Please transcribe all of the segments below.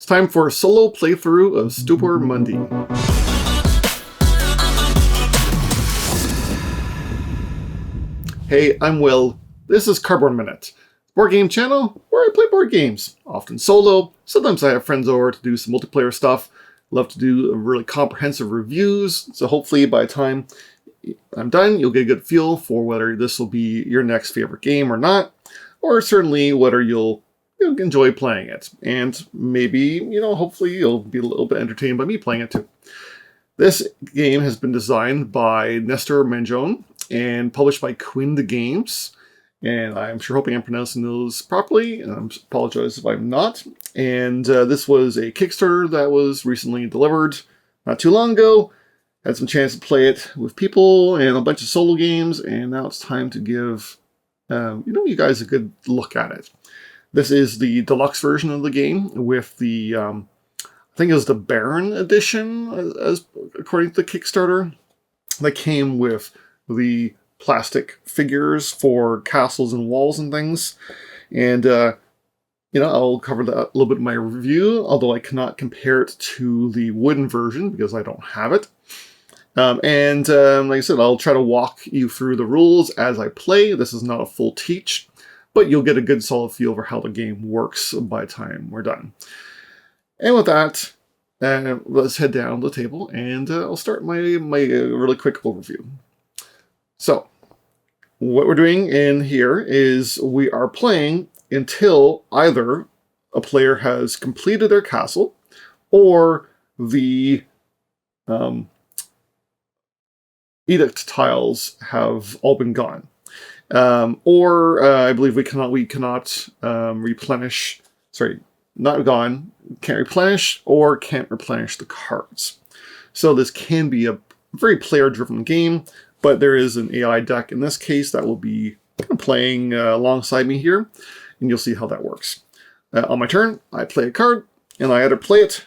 It's time for a solo playthrough of Stupor Mundi. Hey, I'm Will. This is Cardboard Minute, board game channel where I play board games, often solo. Sometimes I have friends over to do some multiplayer stuff. Love to do really comprehensive reviews, so hopefully by the time I'm done, you'll get a good feel for whether this will be your next favorite game or not, or certainly whether you'll enjoy playing it. And maybe, hopefully you'll be a little bit entertained by me playing it too. This game has been designed by Nestore Mangone and published by Mundi Games. And I'm hoping I'm pronouncing those properly, and I apologize if I'm not. And this was a Kickstarter that was recently delivered not too long ago. Had some chance to play it with people and a bunch of solo games, and now it's time to give you guys a good look at it. This is the deluxe version of the game with the, I think it was the Baron edition, as according to the Kickstarter, that came with the plastic figures for castles and walls and things. And, I'll cover that a little bit in my review, although I cannot compare it to the wooden version because I don't have it. Like I said, I'll try to walk you through the rules as I play. This is not a full teach, but you'll get a good solid feel for how the game works by the time we're done. And with that, let's head down to the table, and I'll start my really quick overview. So, what we're doing in here is we are playing until either a player has completed their castle, or the edict tiles have all been gone. I believe we cannot replenish, not gone, can't replenish or can't replenish the cards. So this can be a very player-driven game, but there is an AI deck in this case that will be playing alongside me here, and you'll see how that works. On my turn, I play a card, and I either play it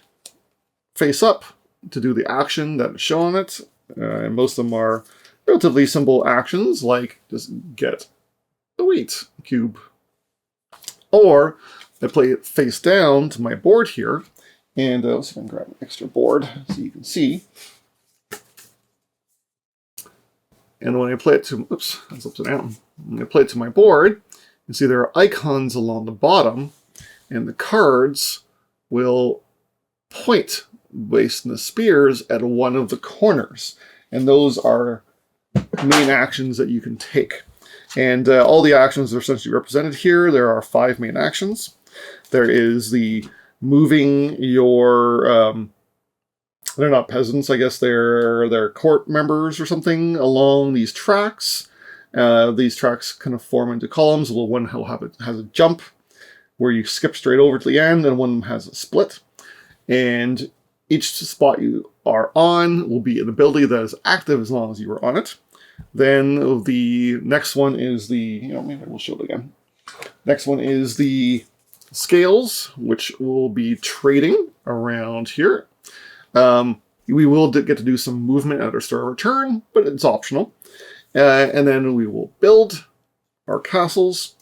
face up to do the action that is shown on it, and most of them are relatively simple actions, like just get the wheat cube. Or I play it face down to my board here, and let's see if I can grab an extra board so you can see. And when I play it to, oops, that's upside down. When I play it to my board, you see there are icons along the bottom, and the cards will point based on the spears at one of the corners. And those are main actions that you can take. And all the actions are essentially represented here. There are 5 main actions. There is the moving your, they're not peasants, I guess they're court members or something, along these tracks. These tracks kind of form into columns. Well, one has a jump where you skip straight over to the end, and one of them has a split. And each spot you are on will be an ability that is active as long as you are on it. Then the next one is the, maybe we'll show it again. Next one is the scales, which will be trading around here. We will get to do some movement at our start of our turn, but it's optional. And then we will build our castles.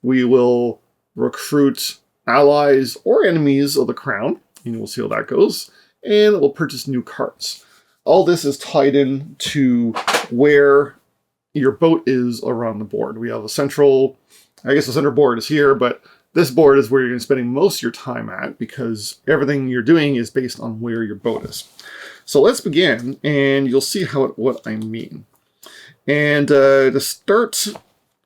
We will recruit allies or enemies of the crown, and we'll see how that goes. And we'll purchase new cards. All this is tied in to where your boat is around the board. We have a central, I guess the center board is here, but this board is where you're going to be spending most of your time at, because everything you're doing is based on where your boat is. So let's begin, and you'll see what I mean. And to start,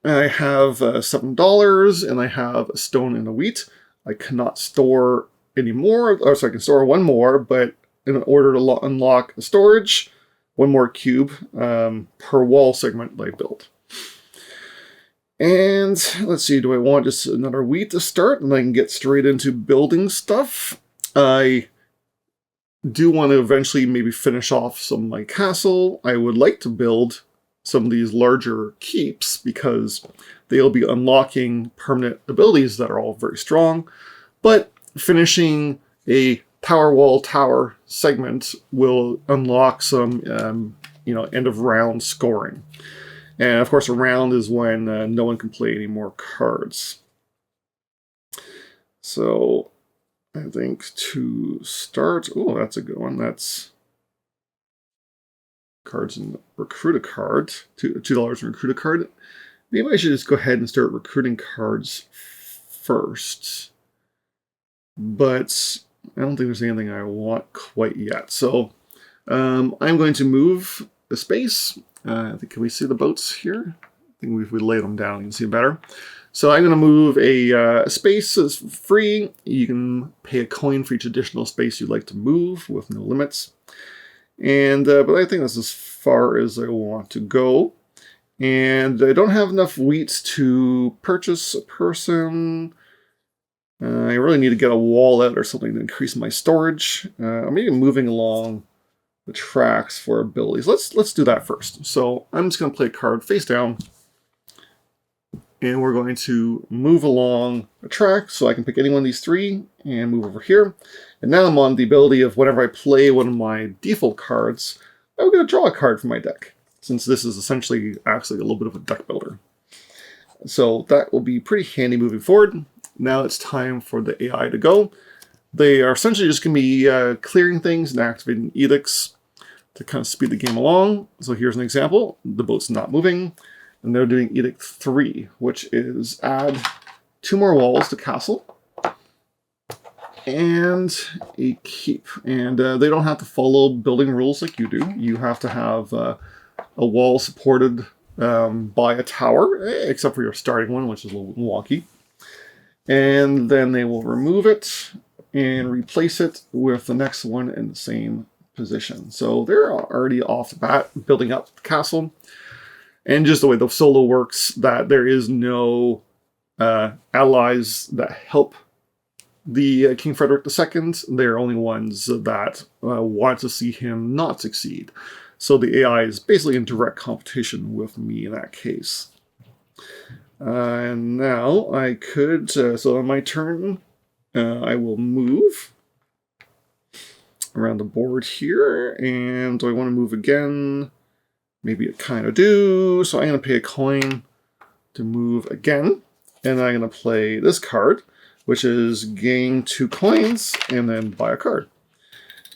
I have $7, and I have a stone and a wheat. I cannot store any more, or so I can store one more, but in order to unlock the storage, one more cube per wall segment that I built. And let's see, do I want just another wheat to start, and I can get straight into building stuff? I do want to eventually maybe finish off some of my castle. I would like to build some of these larger keeps, because they'll be unlocking permanent abilities that are all very strong, but finishing a tower segment will unlock some, end of round scoring. And of course, a round is when no one can play any more cards. So I think to start, oh, that's a good one. That's cards and recruit a card, $2 and recruit a card. Maybe I should just go ahead and start recruiting cards first. But I don't think there's anything I want quite yet. So I'm going to move the space. I think, can we see the boats here? I think if we lay them down, you can see them better. So I'm going to move a space as free. You can pay a coin for each additional space you'd like to move with no limits. And but I think that's as far as I want to go. And I don't have enough wheat to purchase a person. I really need to get a wall out or something to increase my storage. I'm maybe moving along the tracks for abilities. Let's do that first. So I'm just going to play a card face down. And we're going to move along a track so I can pick any one of these three and move over here. And now I'm on the ability of whenever I play one of my default cards, I'm going to draw a card from my deck, since this is essentially actually a little bit of a deck builder. So that will be pretty handy moving forward. Now it's time for the AI to go. They are essentially just going to be clearing things and activating edicts to kind of speed the game along. So here's an example. The boat's not moving. And they're doing Edict 3, which is add 2 more walls to castle and a keep. And they don't have to follow building rules like you do. You have to have a wall supported by a tower, except for your starting one, which is a little wonky. And then they will remove it and replace it with the next one in the same position. So they're already off the bat building up the castle. And just the way the solo works, that there is no allies that help the King Frederick II. They're only ones that want to see him not succeed. So the AI is basically in direct competition with me in that case. And now I could, so on my turn, I will move around the board here. And do I want to move again? Maybe I kind of do. So I'm going to pay a coin to move again. And I'm going to play this card, which is gain 2 coins and then buy a card.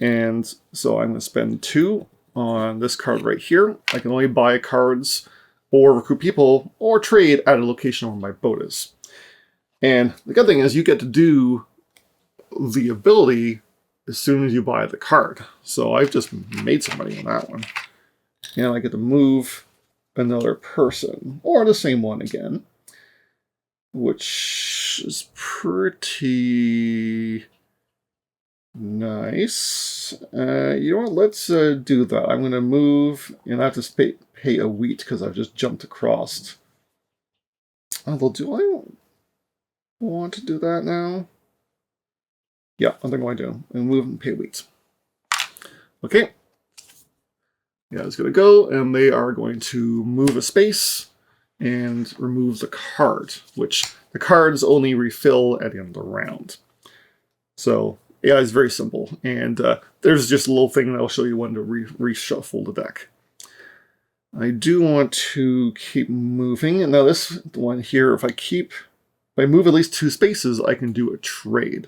And so I'm going to spend 2 on this card right here. I can only buy cards or recruit people or trade at a location where my boat is. And the good thing is you get to do the ability as soon as you buy the card. So I've just made some money on that one. And I get to move another person, or the same one again, which is pretty nice. You know what, let's do that. I'm going to move, and I have to pay a wheat because I've just jumped across. Although, do I want to do that now? Yeah, I think I'm going to. And move and pay wheat. Okay. Yeah, it's going to go, and they are going to move a space and remove the card, which the cards only refill at the end of the round. So, yeah, it's very simple. And there's just a little thing that I'll show you when to reshuffle the deck. I do want to keep moving. And now this one here, if I move at least 2 spaces, I can do a trade.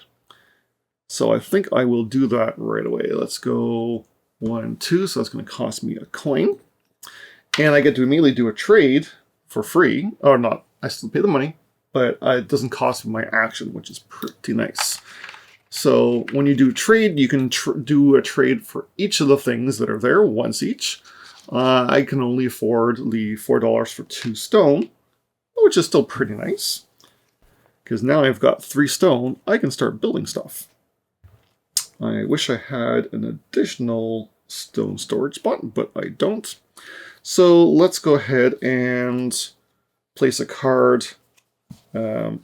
So I think I will do that right away. Let's go 1, 2, so that's going to cost me a coin. And I get to immediately do a trade for free. Or not, I still pay the money, but it doesn't cost me my action, which is pretty nice. So when you do trade, you can do a trade for each of the things that are there, once each. I can only afford the $4 for 2 stone, which is still pretty nice. Because now I've got 3 stone, I can start building stuff. I wish I had an additional stone storage spot, but I don't. So let's go ahead and place a card. And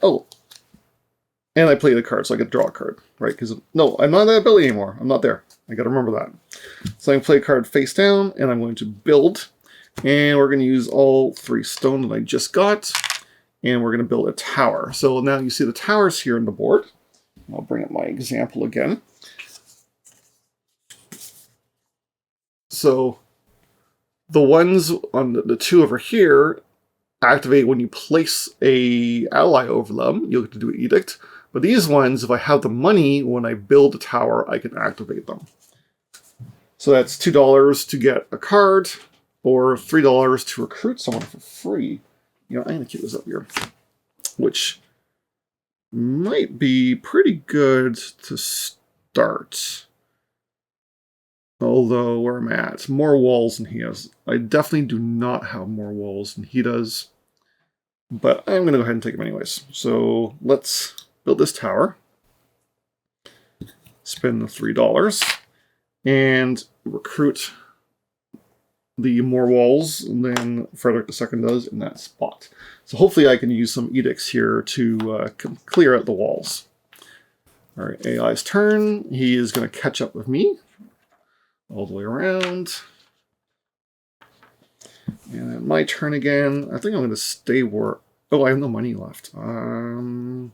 I play the card, so I get to draw a card, right? Because, no, I'm not in that ability anymore. I'm not there. I got to remember that. So I'm going to play a card face down, and I'm going to build. And we're going to use all 3 stone that I just got. And we're going to build a tower. So now you see the towers here on the board. I'll bring up my example again. So the ones on the 2 over here activate when you place a ally over them. You'll get to do an edict. But these ones, if I have the money when I build a tower, I can activate them. So that's $2 to get a card, or $3 to recruit someone for free. You know, I'm going to keep this up here, which might be pretty good to start. Although, where I'm at, more walls than he has. I definitely do not have more walls than he does. But I'm going to go ahead and take them anyways. So let's build this tower. Spend the $3. And recruit the more walls than Frederick II does in that spot. So hopefully I can use some edicts here to clear out the walls. All right, AI's turn. He is going to catch up with me all the way around. And then my turn again. I think I'm going to stay where... Oh, I have no money left. Okay, I'm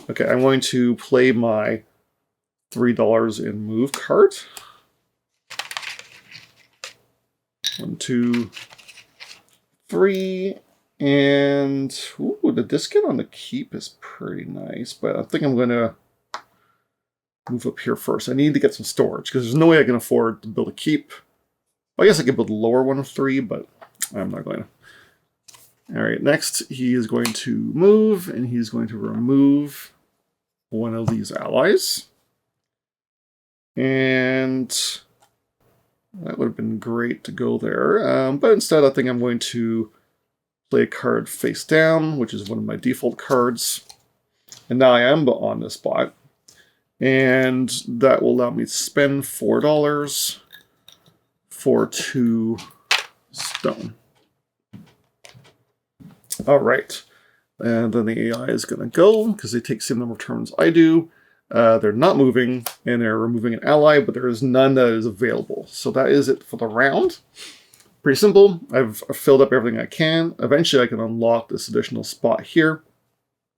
going to play my $3 in move card. 1, 2, 3, and ooh, the discount on the keep is pretty nice, but I think I'm going to move up here first. I need to get some storage, because there's no way I can afford to build a keep. I guess I could build a lower one of 3, but I'm not going to. Alright, next he is going to move, and he's going to remove one of these allies. And that would have been great to go there, but instead I think I'm going to play a card face down, which is one of my default cards. And now I am on this spot. And that will allow me to spend $4 for 2 stone. Alright. And then the AI is going to go, because they take the same number of turns I do. They're not moving, and they're removing an ally, but there is none that is available. So that is it for the round. Pretty simple. I've filled up everything I can. Eventually I can unlock this additional spot here,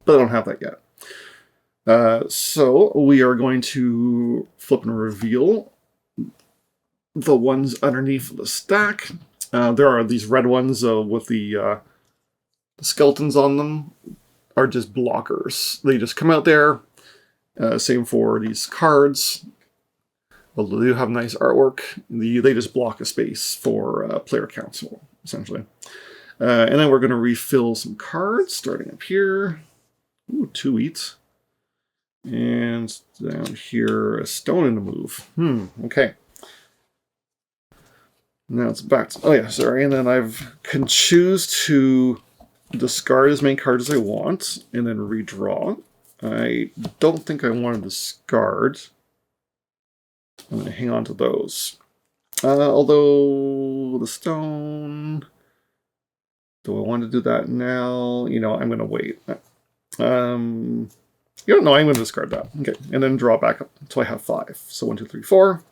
but I don't have that yet. So we are going to flip and reveal the ones underneath the stack. There are these red ones with the skeletons on them are just blockers. They just come out there. Same for these cards. Although they do have nice artwork, they just block a space for player council, essentially. And then we're going to refill some cards, starting up here. Ooh, 2 wheat. And down here, a stone in the move. Okay. Now it's back to... Oh yeah, sorry. And then I can choose to discard as many cards as I want, and then redraw. I don't think I want to discard. I'm going to hang on to those. Although the stone... Do I want to do that now? You know, I'm going to wait. You don't know, I'm going to discard that. Okay, and then draw back up until I have 5. So 1, 2, 3, 4.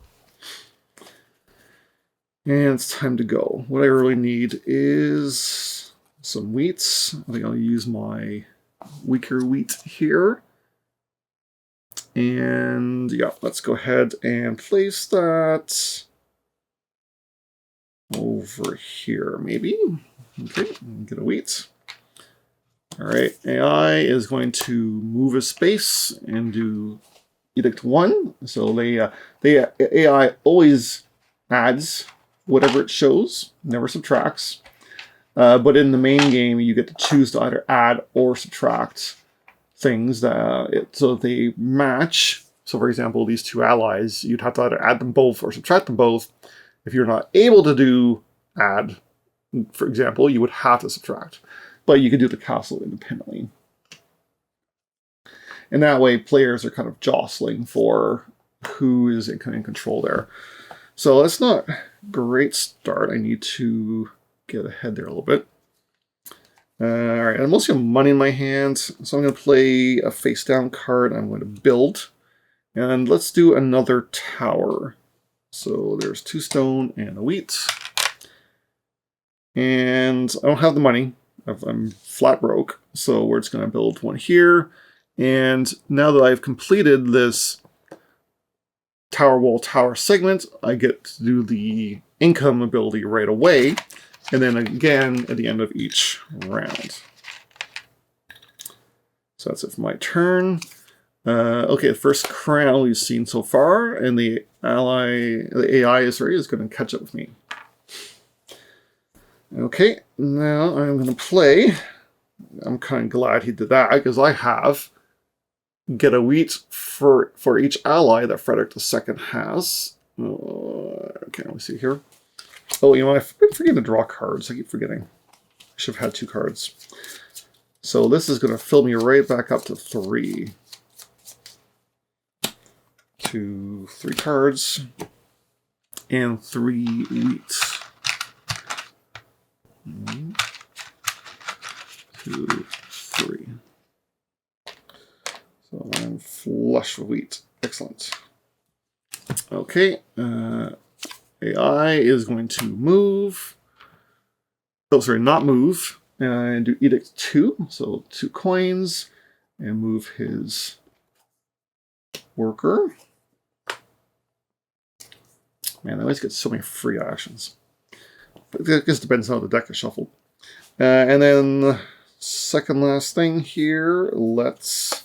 And it's time to go. What I really need is some wheats. I think I'll use my weaker wheat here. And yeah, let's go ahead and place that over here, maybe. Okay, get a wheat. All right, AI is going to move a space and do Edict 1. So AI always adds whatever it shows, never subtracts. But in the main game, you get to choose to either add or subtract things so they match. So for example, these 2 allies, you'd have to either add them both or subtract them both. If you're not able to do add, for example, you would have to subtract. But you could do the castle independently. And that way, players are kind of jostling for who is in control there. So that's not a great start. I need to get ahead there a little bit. Alright, I mostly have money in my hands, so I'm going to play a face-down card. I'm going to build. And let's do another tower. So there's 2 stone and a wheat. And I don't have the money. I'm flat broke, so we're just going to build one here. And now that I've completed this tower wall tower segment, I get to do the income ability right away, and then again at the end of each round. So that's it for my turn. Okay, the first crown we've seen so far, and the AI is going to catch up with me. Okay, now I'm going to play. I'm kind of glad he did that, because I have get a wheat for each ally that Frederick II has. Okay, let me see here. Oh, you know, I've been forgetting to draw cards. I keep forgetting. I should have had 2 cards. So this is going to fill me right back up to 3. 2, 3 cards. And 3 wheat. 1, 2, 3. So I'm flush with wheat. Excellent. Okay. AI is going to move. Oh, sorry, not move. And do Edict 2. So 2 coins. And move his worker. Man, I always get so many free actions. But it just depends on how the deck is shuffled. And then second last thing here, let's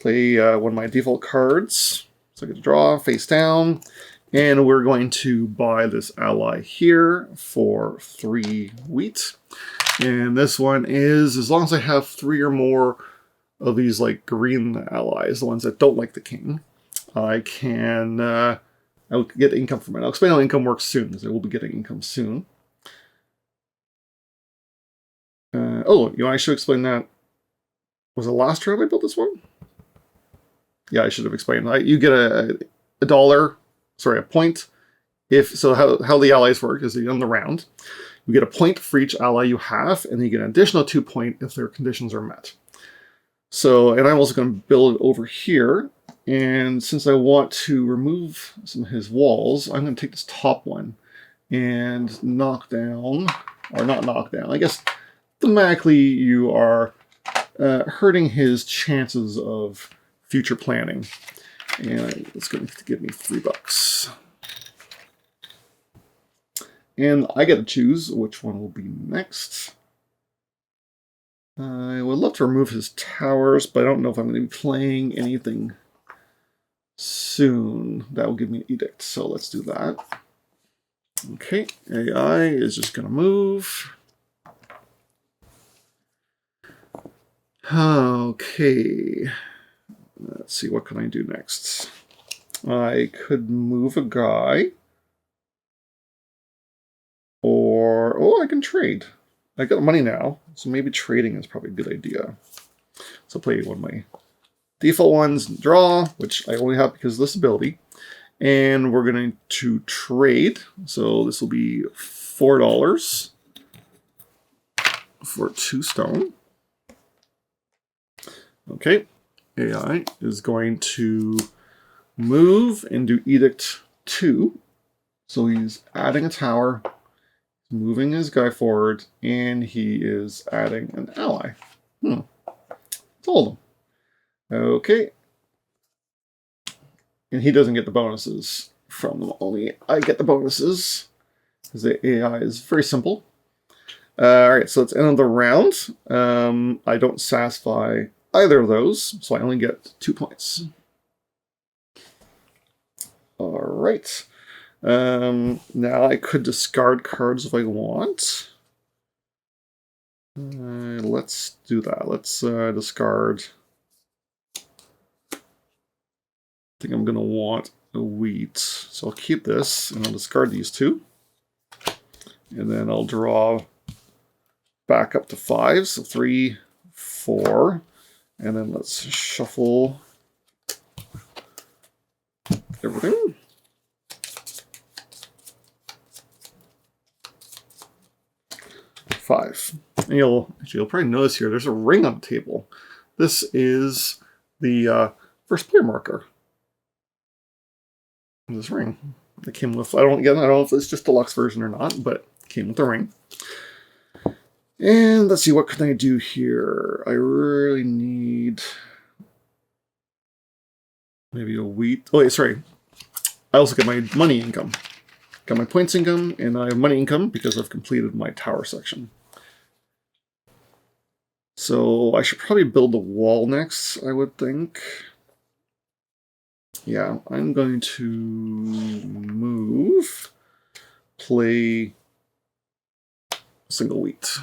play one of my default cards. So I get to draw face down. And we're going to buy this ally here for 3 wheat. And this one is, as long as I have 3 or more of these like green allies, the ones that don't like the king, I can I'll get income from it. I'll explain how income works soon, because I will be getting income soon. Oh, you know, I should explain that. Was it last turn I built this one? Yeah, I should have explained. You get a point. So how the allies work is on the round. You get a point for each ally you have, and then you get an additional 2 points if their conditions are met. So, and I'm also going to build it over here. And since I want to remove some of his walls, I'm going to take this top one and knock down, or not knock down. I guess thematically you are hurting his chances of future planning. And it's going to give me $3. And I get to choose which one will be next. I would love to remove his towers, but I don't know if I'm going to be playing anything soon. That will give me an edict, so let's do that. Okay, AI is just going to move. Okay, let's see, what can I do next? I could move a guy. Or, oh, I can trade. I got money now, so maybe trading is probably a good idea. So play one of my default ones, draw, which I only have because of this ability. And we're going to trade. So this will be $4 for 2 stone. Okay, AI is going to move and do Edict 2. So he's adding a tower, moving his guy forward, and he is adding an ally. Told him. Okay. And he doesn't get the bonuses from them. Only I get the bonuses, because the AI is very simple. Alright, so it's end of the round. I don't satisfy either of those, so I only get 2 points. Alright. Now I could discard cards if I want. Let's do that. Let's discard. I think I'm going to want a wheat. So I'll keep this, and I'll discard these 2. And then I'll draw back up to 5. So 3, 4. And then let's shuffle everything. Five. And you'll probably notice here, there's a ring on the table. This is the first player marker. This ring. It came with, I don't know if it's just deluxe version or not, but it came with the ring. And let's see, what can I do here? I really need maybe a wheat. Oh, wait, sorry. I also get my money income. Got my points income, and I have money income because I've completed my tower section. So I should probably build the wall next, I would think. Yeah, I'm going to move, play single wheat.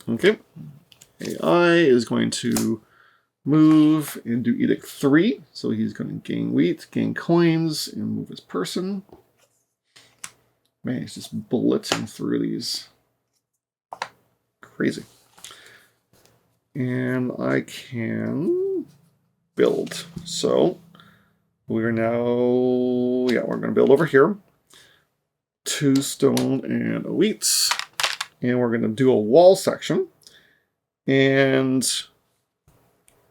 Okay, AI is going to move and do Edict 3. So he's going to gain wheat, gain coins, and move his person. Man, he's just blitzing through these. Crazy. And I can build. So we're now, yeah, we're going to build over here. 2 stone and a wheat. And we're going to do a wall section. And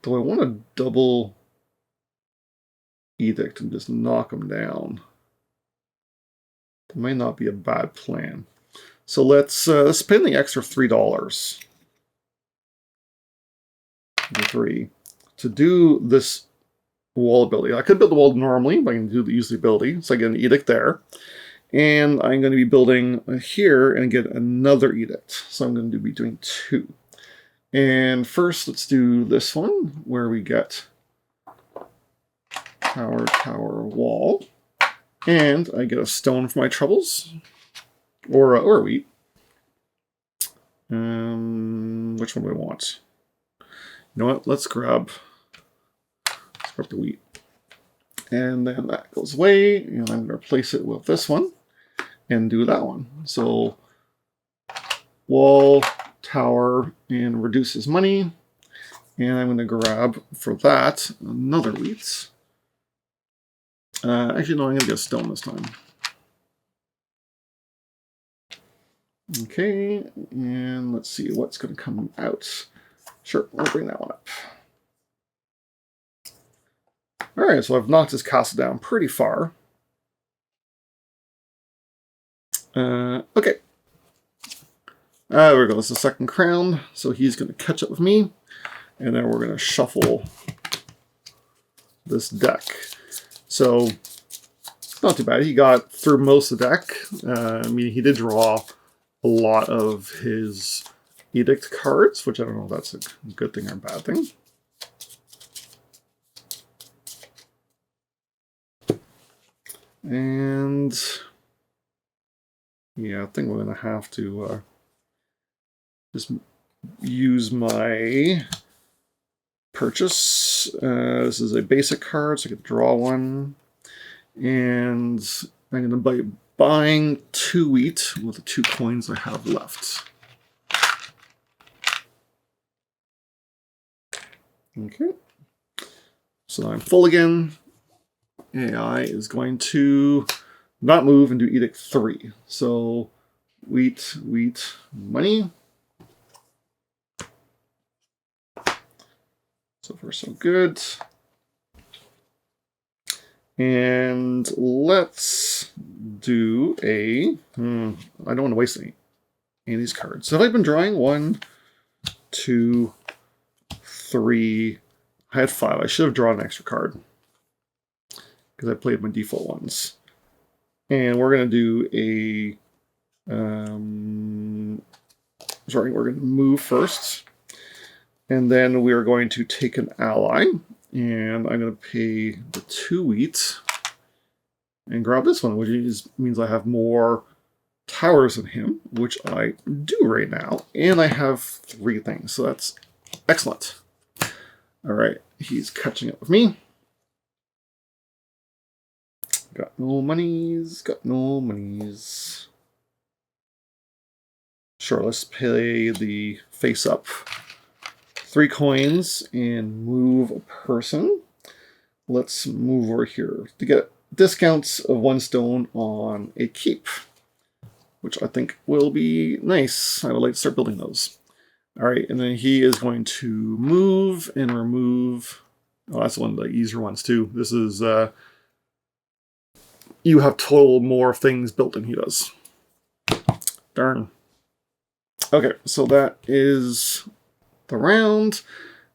do I want to double edict and just knock them down? That might not be a bad plan. So let's spend the extra $3. 3 to do this wall ability. I could build the wall normally, but I can use the ability. So I get an edict there. And I'm going to be building here and get another edict. So I'm going to be doing 2. And first, let's do this one, where we get tower, tower, wall. And I get a stone for my troubles. Or wheat. Which one do I want? You know what? Let's grab the wheat. And then that goes away. And I'm going to replace it with this one. And do that one. So wall, tower, and reduces money. And I'm going to grab for that another wheat. Actually, no, I'm going to get stone this time. Okay, and let's see what's going to come out. Sure, we'll bring that one up. Alright, so I've knocked his castle down pretty far. Okay. There we go, it's the second crown, so he's going to catch up with me. And then we're going to shuffle this deck. So, not too bad. He got through most of the deck. I mean, he did draw a lot of his edict cards, which I don't know if that's a good thing or a bad thing. And yeah, I think we're going to have to just use my purchase. This is a basic card, so I get to draw one. And I'm going to be buying 2 wheat with the 2 coins I have left. Okay. So I'm full again. AI is going to not move and do Edict 3. So wheat, wheat, money. So far so good. And let's do a... I don't want to waste any of these cards. So have I been drawing? 1, 2, 3... I had 5. I should have drawn an extra card. Because I played my default ones. And we're going to do a... sorry, we're going to move first. And then we are going to take an ally. And I'm going to pay the 2 wheat. And grab this one, which means I have more towers than him. Which I do right now. And I have 3 things. So that's excellent. Alright, he's catching up with me. Got no monies, got no monies. Sure, let's pay the face up 3 coins and move a person. Let's move over here to get discounts of 1 stone on a keep, which I think will be nice. I would like to start building those. Alright, and then he is going to move and remove... Oh, that's one of the easier ones too. This is... you have total more things built than he does. Darn. Okay, so that is the round.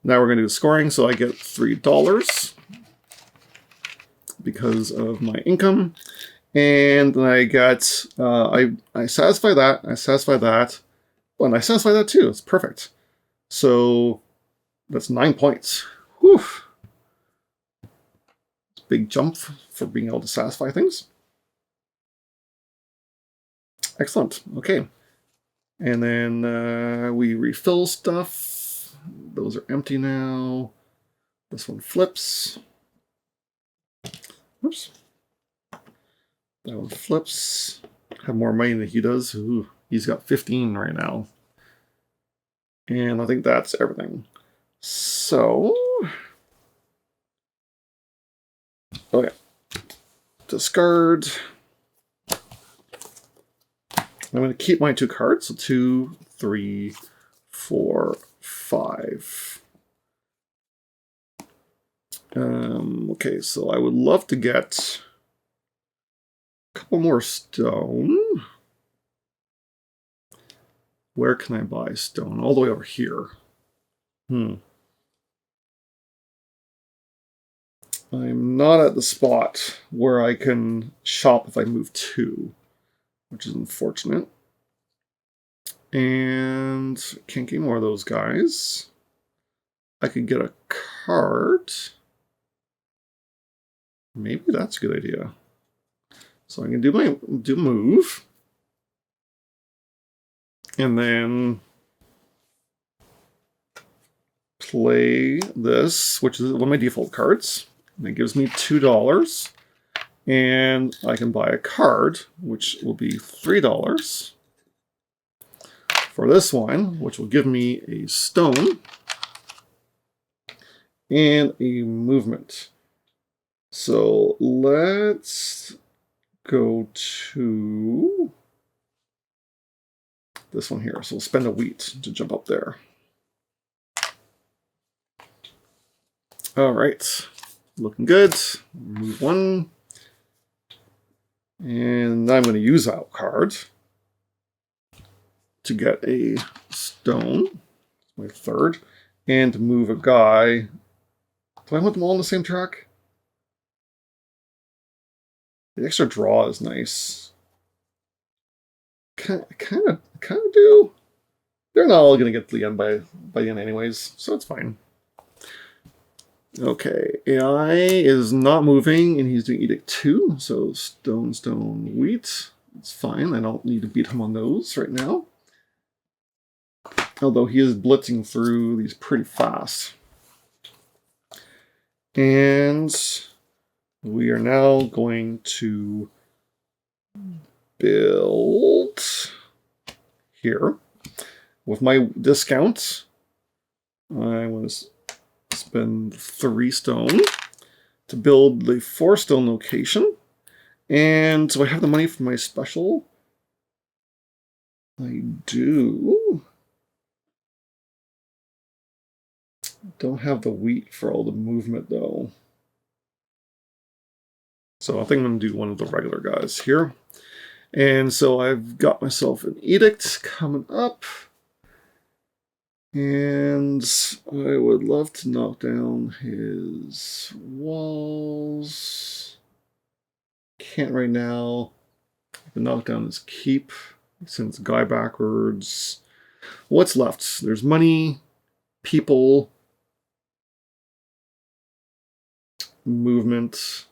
Now we're going to do scoring, so I get $3 because of my income. And then I got... I satisfy that, Well, and I satisfy that too. It's perfect. So that's 9 points. Whew. Big jump for being able to satisfy things. Excellent. Okay. And then we refill stuff. Those are empty now. This one flips. Oops. That one flips. Have more money than he does. Ooh, he's got 15 right now. And I think that's everything. So, okay. Discard. I'm going to keep my 2 cards. So 2, 3, 4, 5. Okay, so I would love to get a couple more stone. Where can I buy stone? All the way over here. I'm not at the spot where I can shop if I move 2, which is unfortunate. And can't get more of those guys. I could get a card. Maybe that's a good idea. So I can do move. And then play this, which is one of my default cards. And it gives me $2. And I can buy a card, which will be $3. For this one, which will give me a stone and a movement. So let's go to this one here. So we'll spend a wheat to jump up there. All right, looking good. Move 1. And I'm going to use that card to get a stone, my 3rd, and to move a guy. Do I want them all on the same track? The extra draw is nice. Kind of do. They're not all going to get to the end by the end anyways, so it's fine. Okay, AI is not moving, and he's doing Edict 2, so stone, wheat. It's fine, I don't need to beat him on those right now. Although he is blitzing through these pretty fast. And we are now going to build here. With my discount, I want to spend 3 stone to build the 4 stone location. And so I have the money for my special. I do. Don't have the wheat for all the movement though. So I think I'm going to do one of the regular guys here. And so I've got myself an edict coming up. And I would love to knock down his walls. Can't right now. I can knock down his keep. Send the guy backwards. What's left? There's money, people, movement.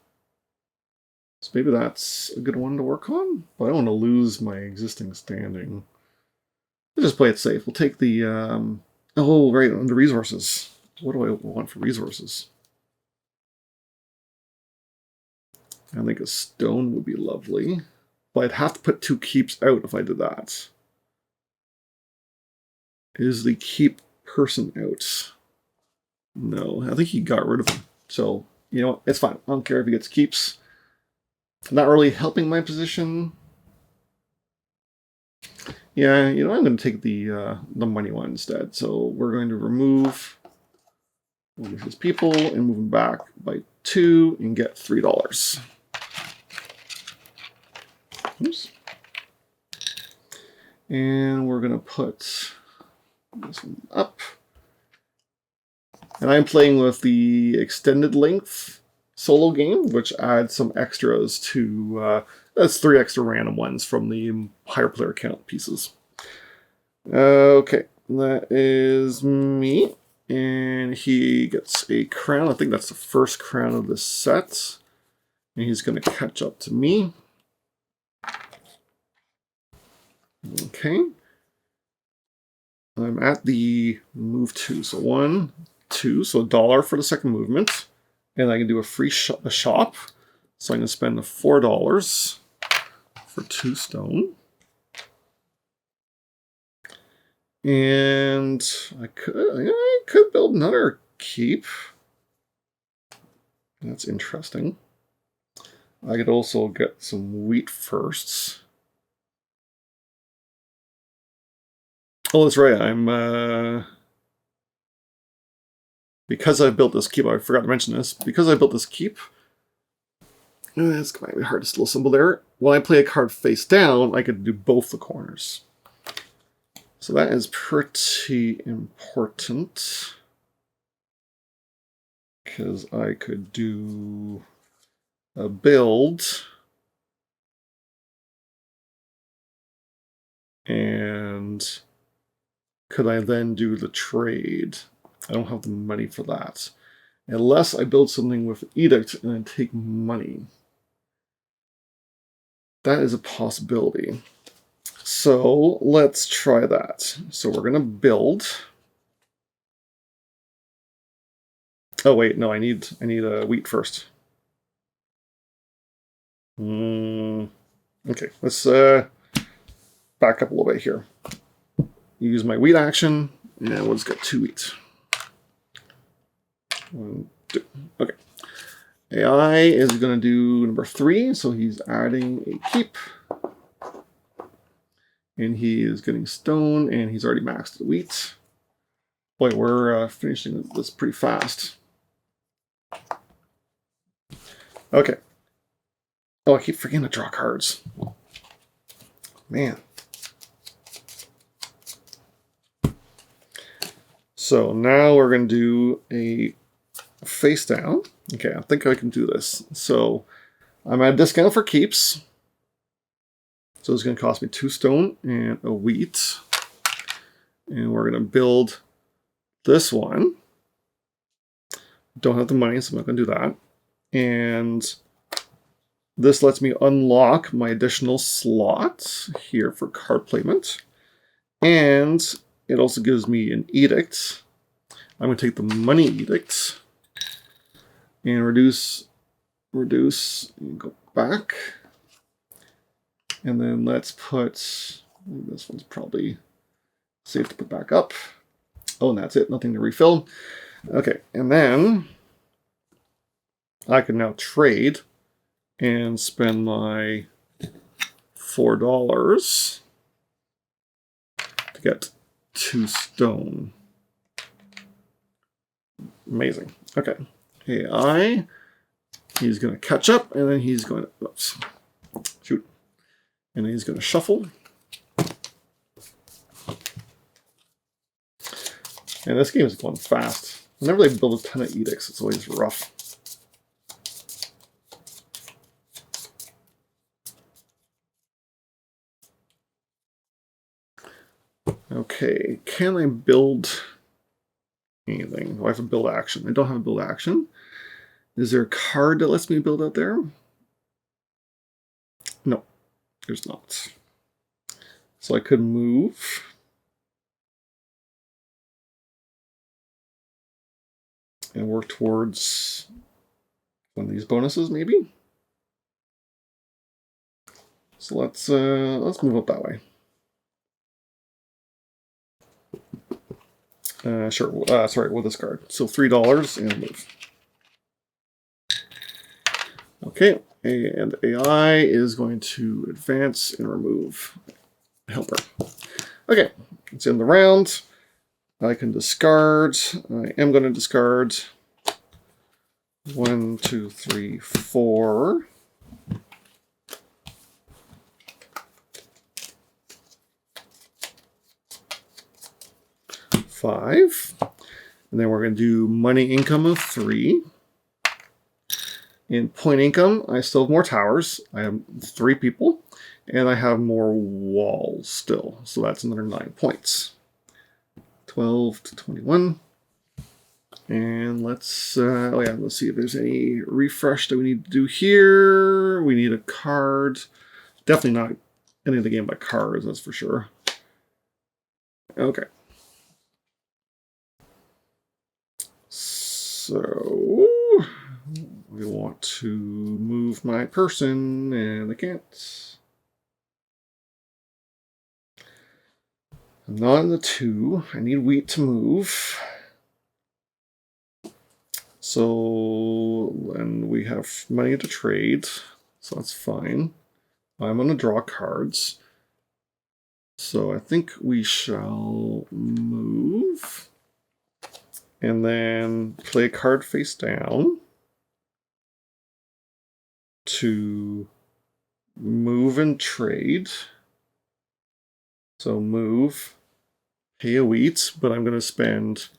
So maybe that's a good one to work on. But I don't want to lose my existing standing. Let's just play it safe. We'll take the... oh, right, under resources. What do I want for resources? I think a stone would be lovely. But I'd have to put 2 keeps out if I did that. Is the keep person out? No, I think he got rid of him. So, you know what? It's fine. I don't care if he gets keeps. Not really helping my position. Yeah, you know, I'm going to take the money one instead. So we're going to remove one of his people and move him back by 2 and get $3. Oops. And we're going to put this one up. And I'm playing with the extended length solo game, which adds some extras to... that's 3 extra random ones from the higher player count pieces. Okay, that is me. And he gets a crown. I think that's the first crown of the set. And he's going to catch up to me. Okay. I'm at the move 2. So 1, 2. So $1 for the second movement. And I can do a free shop. So I'm going to spend $4 for 2 stone. And I could build another keep. That's interesting. I could also get some wheat firsts. Oh, that's right. I'm because I built this keep. I forgot to mention this. Because I built this keep, it's might be the hardest little symbol there. When I play a card face down, I could do both the corners. So that is pretty important. Because I could do a build. And could I then do the trade? I don't have the money for that. Unless I build something with edict and I take money. That is a possibility. So let's try that. So we're going to build. Oh wait, no, I need a wheat first. Okay, let's back up a little bit here. Use my wheat action, and we'll just get 2 wheat. 1, 2. Okay. AI is going to do number 3, so he's adding a keep. And he is getting stone, and he's already maxed the wheat. Boy, we're finishing this pretty fast. Okay. Oh, I keep forgetting to draw cards. Man. So now we're going to do a face down. Okay, I think I can do this. So I'm at a discount for keeps. So it's going to cost me 2 stone and a wheat. And we're going to build this one. Don't have the money, so I'm not going to do that. And this lets me unlock my additional slot here for card placement. And it also gives me an edict. I'm going to take the money edict and reduce, and go back. And then let's put, this one's probably safe to put back up. Oh, and that's it, nothing to refill. Okay, and then I can now trade and spend my $4 to get 2 stone. Amazing. Okay. AI, he's going to catch up, and then he's going to, oops, shoot. And then he's going to shuffle. And this game is going fast. Whenever they build a ton of edicts, it's always rough. Okay, can I build anything? Do I have a build action? I don't have a build action. Is there a card that lets me build out there? No, there's not. So I could move. And work towards one of these bonuses, maybe? So let's move up that way. Sure. Sorry, we'll discard. So $3 and move. Okay, and AI is going to advance and remove helper. Okay, it's in the round. I can discard. I am going to discard 1, 2, 3, 4. $5. And then we're going to do money income of 3. In point income, I still have more towers. I have 3 people, and I have more walls still. So that's another 9 points. 12 to 21. And let's see if there's any refresh that we need to do here. We need a card. Definitely not ending the game by cards, that's for sure. Okay. So we want to move my person, and I can't. I'm not in the 2. I need wheat to move. So, and we have money to trade, so that's fine. I'm going to draw cards. So I think we shall move. And then play a card face down to move and trade. So move, pay a wheat, but I'm going to spend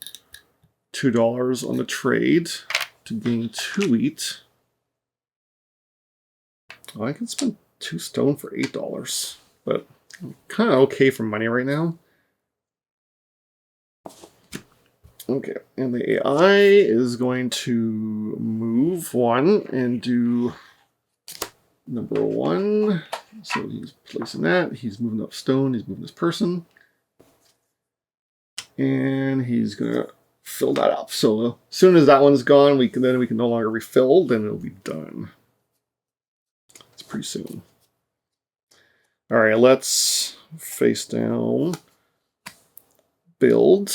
$2 on the trade to gain 2 wheat. Oh, I can spend 2 stone for $8, but I'm kind of okay for money right now. Okay, and the AI is going to move 1 and do number 1. So he's placing that. He's moving up stone. He's moving this person. And he's going to fill that up. So as soon as that one's gone, we can no longer refill, then it'll be done. It's pretty soon. All right, let's face down, build.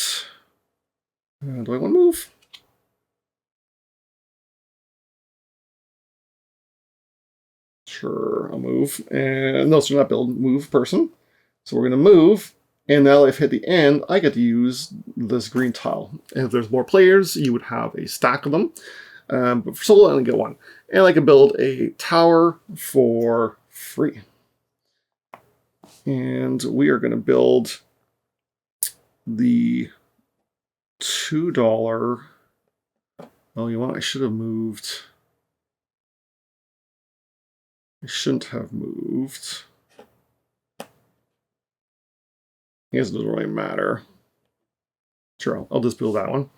Do I want to move? Sure, I'll move. And no, so not build, move person. So we're going to move. And now I've hit the end, I get to use this green tile. And if there's more players, you would have a stack of them. But for solo, I only get 1. And I can build a tower for free. And we are going to build the $2. Oh, you know what? I should have moved. I shouldn't have moved. I guess it doesn't really matter. Sure, I'll just build that one.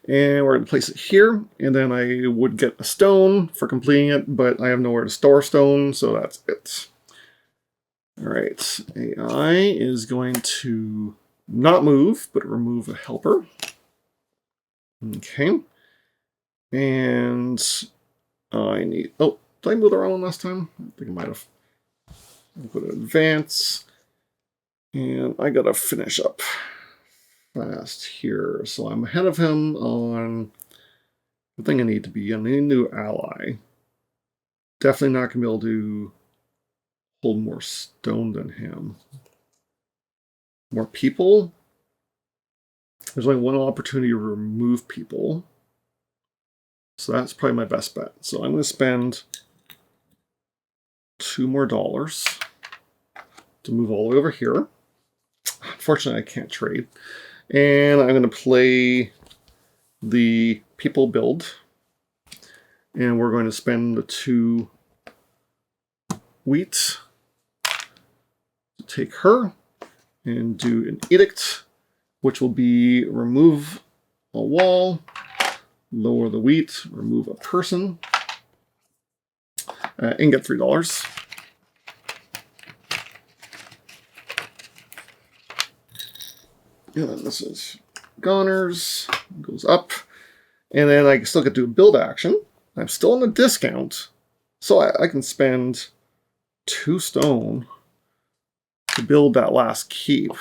And we're going to place it here. And then I would get a stone for completing it, but I have nowhere to store stone, so that's it. All right, AI is going to not move, but remove a helper. Okay. And I need... Oh, did I move the wrong one last time? I think I might have. I'll go to advance. And I got to finish up fast here. So I'm ahead of him on the thing I need to be. I need a new ally. Definitely not going to be able to hold more stone than him. More people? There's only 1 opportunity to remove people. So that's probably my best bet. So I'm going to spend $2 more to move all the way over here. Unfortunately, I can't trade. And I'm going to play the people build. And we're going to spend the 2 wheat to take her and do an edict, which will be remove a wall, lower the wheat, remove a person, and get $3. And then this is goners, goes up. And then I still get to do a build action. I'm still in the discount, so I can spend 2 stone to build that last keep.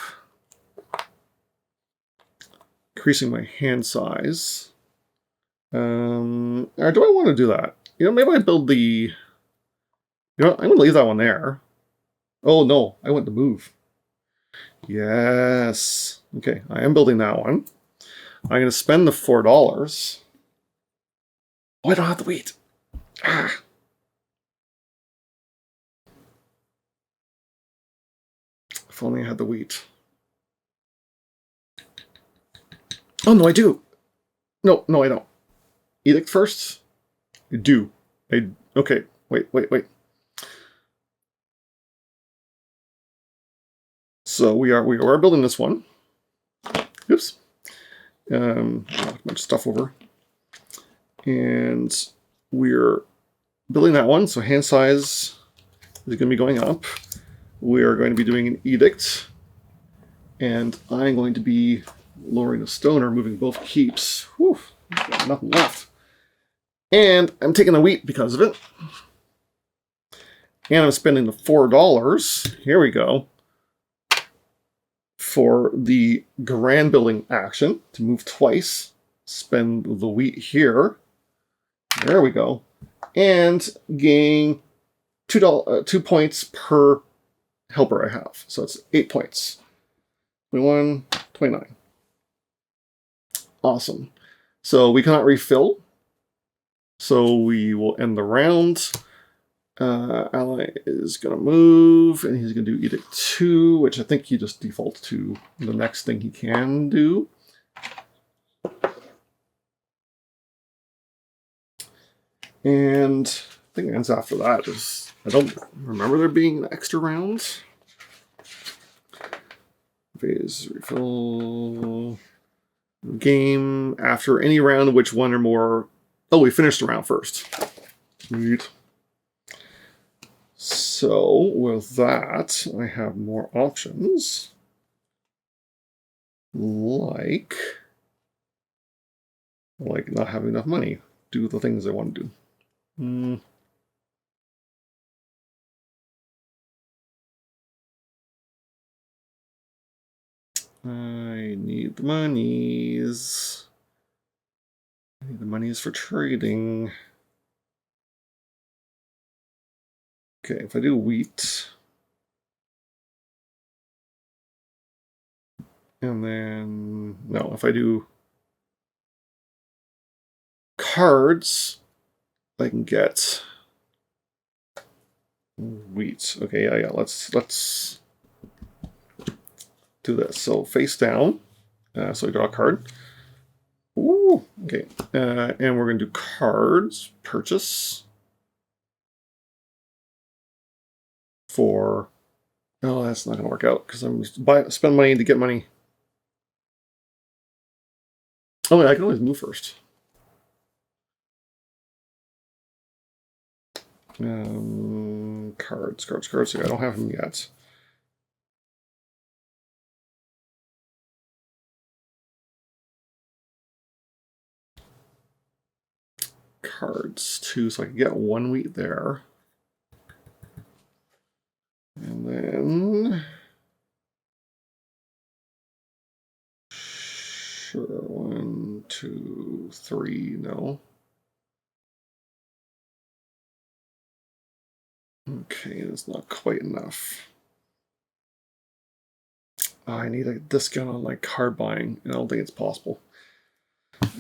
Increasing my hand size. Or do I want to do that? You know, maybe I build the... You know, I'm going to leave that one there. Oh, no, I want to move. Yes. Okay, I am building that one. I'm going to spend the $4. Oh, I don't have the wheat. Ah. If only I had the wheat. Oh, no, I do. No, I don't. Edict first? I do. Okay, wait. So we are building this one. Oops. A bunch of stuff over. And we're building that one. So hand size is going to be going up. We are going to be doing an edict. And I'm going to be lowering the stone or moving both keeps. Whew, got nothing left. And I'm taking the wheat because of it. And I'm spending the $4. Here we go. For the grand building action to move twice. Spend the wheat here. There we go. And gain 2 points per helper I have. So it's 8 points. 21, 29. Awesome. So we cannot refill. So we will end the round. Ally is going to move, and he's going to do Edict 2, which I think he just defaults to the next thing he can do. And I think it ends after that. I don't remember there being an extra round. Phase refill. Game after any round, which one or more... Oh, we finished the round first. Sweet. So, with that, I have more options. Like not having enough money. Do the things I want to do. I need the monies. I need the monies for trading. Okay, if I do wheat, and then, no, if I do cards, I can get wheat. Okay, yeah, let's do this. So face down, so I draw a card. Ooh, okay, and we're going to do cards, purchase, for... Oh, that's not going to work out, because I'm spend money to get money. Oh, yeah, I can always move first. Cards. Yeah, I don't have them yet. Cards, 2, so I can get 1 wheat there. And then... Sure, 1, 2, 3, no. Okay, that's not quite enough. I need a discount on my card buying, and I don't think it's possible.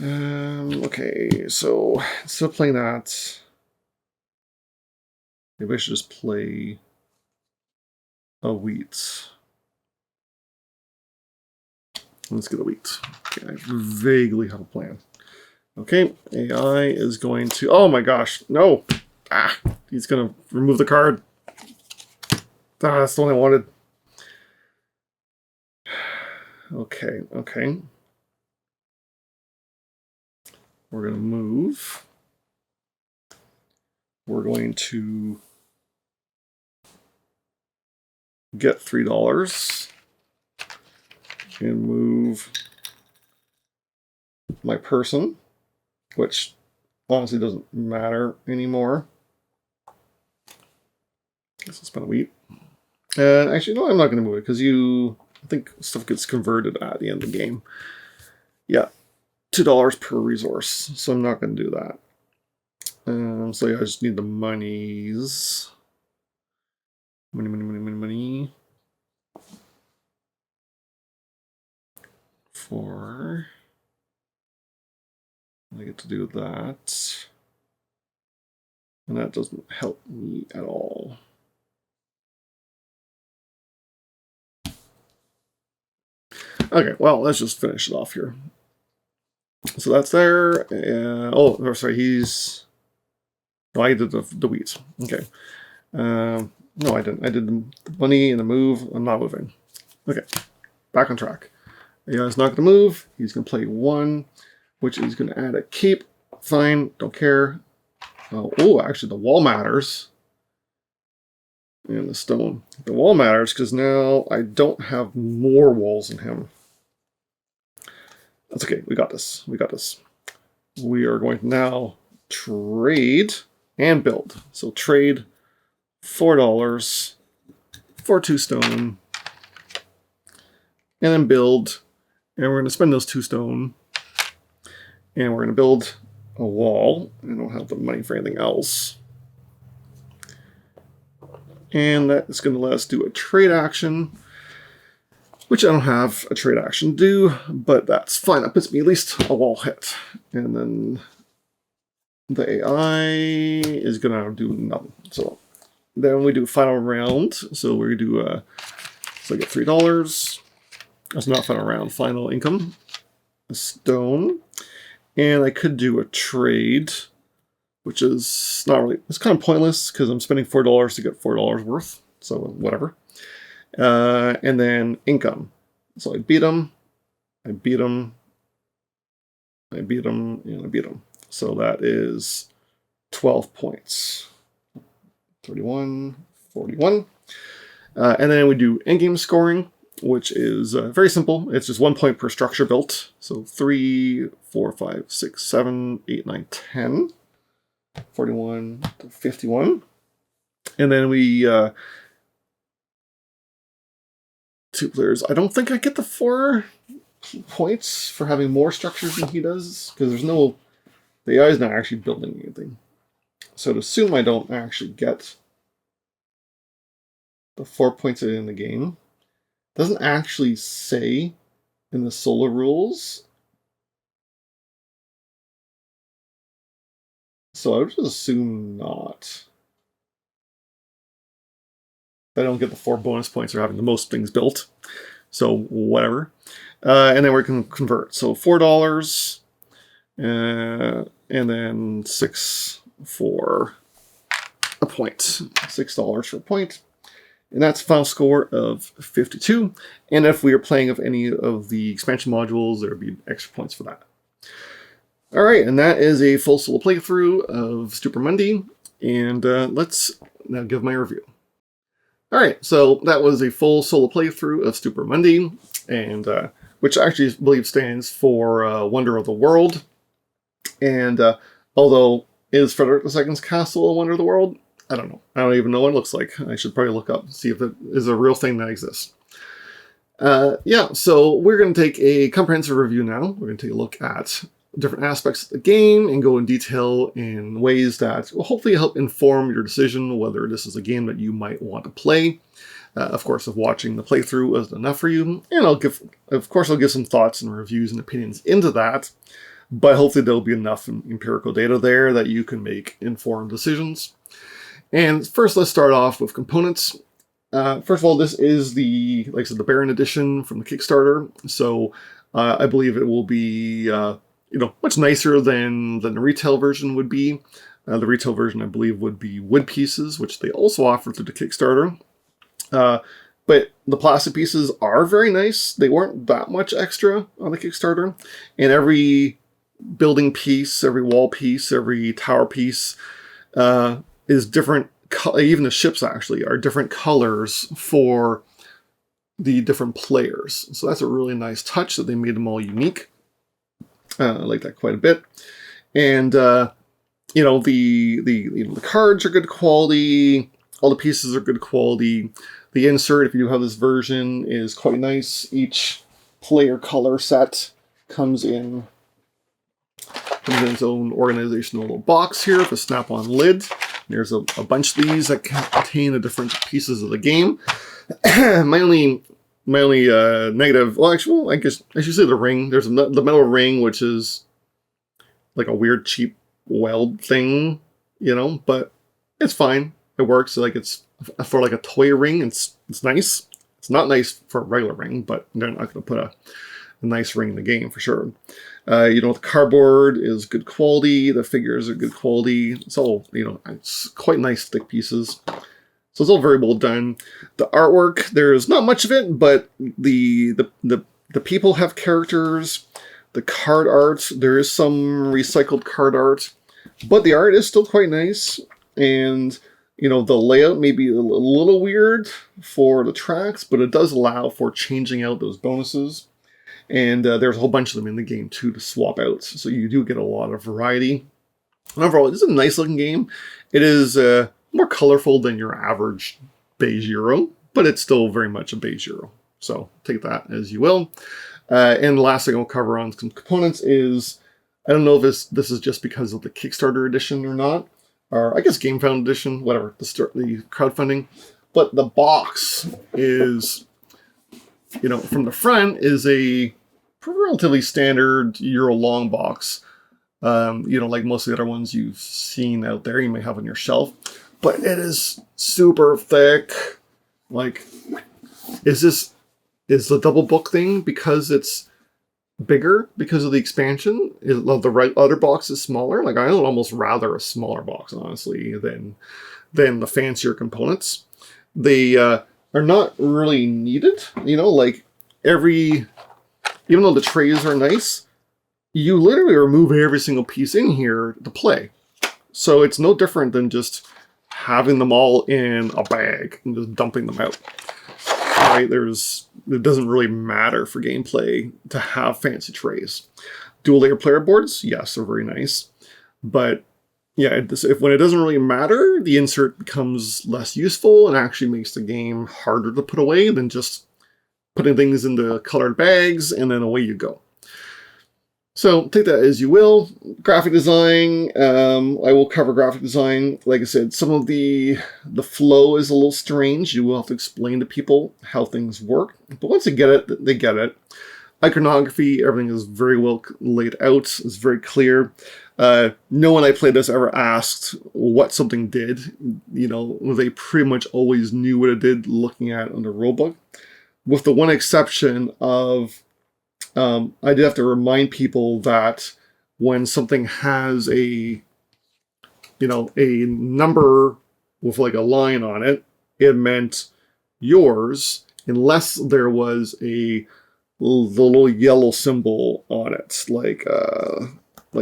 Okay, so instead of playing that, maybe I should just play a wheat. Let's get a wheat. Okay, I vaguely have a plan. Okay, AI is going to... Oh my gosh, no! Ah, he's going to remove the card. Ah, that's the one I wanted. Okay. We're going to move. We're going to get $3 and move my person, which honestly doesn't matter anymore. Guess I'll spend a wheat. And actually, no, I'm not going to move it because I think stuff gets converted at the end of the game. Yeah, $2 per resource, so I'm not going to do that. So yeah, I just need the monies. Money. For... I get to do that. And that doesn't help me at all. Okay, well, let's just finish it off here. So that's there. Oh, sorry, he's No, I did the wheat. Okay. No, I didn't. I did the money and the move. I'm not moving. Okay, back on track. Yeah, he's not going to move. He's going to play 1, which is going to add a keep. Fine, don't care. Oh, actually, the wall matters. And the stone. The wall matters because now I don't have more walls than him. That's okay. We got this. We got this. We are going to now trade and build. So trade $4 for 2 stone. And then build. And we're going to spend those 2 stone. And we're going to build a wall. I don't have the money for anything else. And that is going to let us do a trade action, which I don't have a trade action to do, but that's fine. That puts me at least a wall hit. And then the AI is going to do nothing. So then we do final round. So we do, so I get $3. That's not final round, final income, a stone. And I could do a trade, which is not really, it's kind of pointless because I'm spending $4 to get $4 worth. So whatever. And then income. So I beat him, I beat him, I beat him, and I beat him. So that is 12 points. 31, 41. And then we do endgame scoring, which is very simple. It's just 1 point per structure built. So 3, 4, 5, 6, 7, 8, 9, 10. 41 to 51. And then we 2 players. I don't think I get the 4 points for having more structures than he does, because there's no, the AI is not actually building anything. So to assume I don't actually get the 4 points in the game, doesn't actually say in the solo rules. So I would just assume not. I don't get the 4 bonus points for having the most things built. So whatever. And then we can convert. So $4, and then 6 for a point. $6 for a point. And that's a final score of 52. And if we are playing with any of the expansion modules, there would be extra points for that. All right, and that is a full solo playthrough of Stupor Mundi. And let's now give my review. All right, so that was a full solo playthrough of Stupor Mundi, and which I actually believe stands for Wonder of the World. And although is Frederick II's castle a Wonder of the World? I don't know. I don't even know what it looks like. I should probably look up and see if it is a real thing that exists. Yeah, so we're going to take a comprehensive review now. We're going to take a look at different aspects of the game and go in detail in ways that will hopefully help inform your decision whether this is a game that you might want to play. Of course, if watching the playthrough isn't enough for you, and I'll give some thoughts and reviews and opinions into that, but hopefully there'll be enough empirical data there that you can make informed decisions. And first, let's start off with components. First of all, this is the, like I said, the Baron edition from the Kickstarter. So I believe it will be, much nicer than the retail version would be. The retail version, I believe, would be wood pieces, which they also offer through the Kickstarter. But the plastic pieces are very nice. They weren't that much extra on the Kickstarter. And every building piece, every wall piece, every tower piece is different. Even the ships actually are different colors for the different players. So that's a really nice touch that they made them all unique. I like that quite a bit. And the cards are good quality. All the pieces are good quality. The insert, if you do have this version, is quite nice. Each player color set comes in its own organizational little box here with a snap-on lid. There's a bunch of these that contain the different pieces of the game. My only negative, well, actually, I guess I should say the ring. There's the metal ring, which is like a weird, cheap weld thing, but it's fine. It works. Like it's for like a toy ring. It's nice. It's not nice for a regular ring, but they're not going to put a nice ring in the game for sure. The cardboard is good quality. The figures are good quality. It's all, it's quite nice thick pieces. So it's all very well done. The artwork, there's not much of it, but the people have characters. The card art, there is some recycled card art, but the art is still quite nice. And, the layout may be a little weird for the tracks, but it does allow for changing out those bonuses. And there's a whole bunch of them in the game, too, to swap out. So you do get a lot of variety. And overall, it's a nice-looking game. It is more colorful than your average beige Euro, but it's still very much a beige Euro. So take that as you will. And the last thing I'll cover on some components is, I don't know if this is just because of the Kickstarter edition or not, or I guess GameFound edition, whatever, the crowdfunding. But the box is, from the front is a relatively standard Euro-long box. Like most of the other ones you've seen out there, you may have on your shelf. But it is super thick. Like, is the double book thing because it's bigger because of the expansion? The other box is smaller? Like, I would almost rather a smaller box, honestly, than the fancier components. They are not really needed. Even though the trays are nice, you literally remove every single piece in here to play. So it's no different than just having them all in a bag and just dumping them out. Right? It doesn't really matter for gameplay to have fancy trays. Dual layer player boards, yes, they're very nice. But yeah, when it doesn't really matter, the insert becomes less useful and actually makes the game harder to put away than just putting things into colored bags and then away you go. So take that as you will. Graphic design, I will cover graphic design. Like I said, some of the flow is a little strange. You will have to explain to people how things work. But once they get it, they get it. Iconography, everything is very well laid out. It's very clear. No one I played this ever asked what something did. They pretty much always knew what it did looking at it on the rulebook. With the one exception of, I did have to remind people that when something has a number with like a line on it, it meant yours, unless there was the little yellow symbol on it, like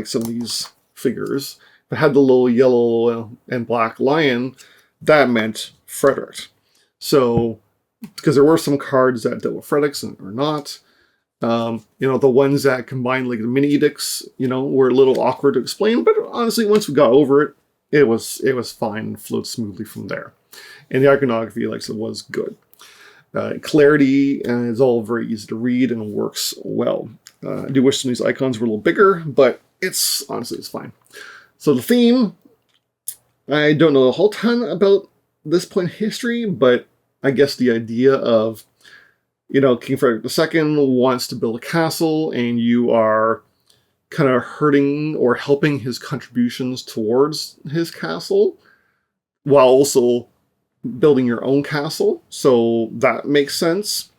some of these figures. If it had the little yellow and black lion, that meant Frederick. So, because there were some cards that dealt with Fredericks or not. The ones that combined like the mini edicts, were a little awkward to explain, but honestly, once we got over it, it was fine and flowed smoothly from there. And the iconography, like I said, was good. Clarity is all very easy to read and works well. I do wish some of these icons were a little bigger, but it's fine. So the theme, I don't know a whole ton about this point in history, but I guess the idea of, King Frederick II wants to build a castle, and you are kind of hurting or helping his contributions towards his castle, while also building your own castle. So that makes sense.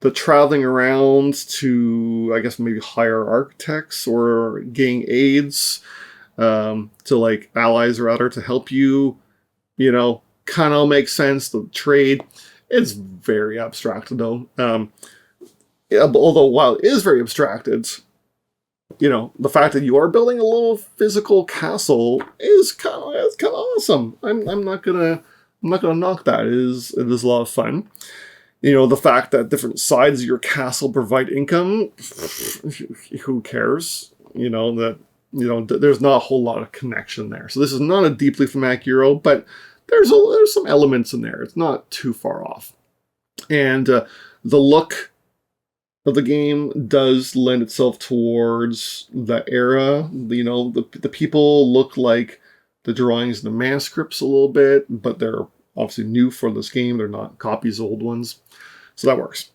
The traveling around to, I guess, maybe hire architects or gain aids, to like allies rather, to help you, kind of makes sense. The trade, it's very abstracted though. Although while it is very abstracted, the fact that you are building a little physical castle is kind of awesome. I'm not gonna knock that. It is a lot of fun. The fact that different sides of your castle provide income, who cares? There's not a whole lot of connection there. So this is not a deeply thematic Euro, but there's some elements in there. It's not too far off. And the look of the game does lend itself towards the era. The people look like the drawings in the manuscripts a little bit, but they're obviously new for this game. They're not copies of old ones. So that works.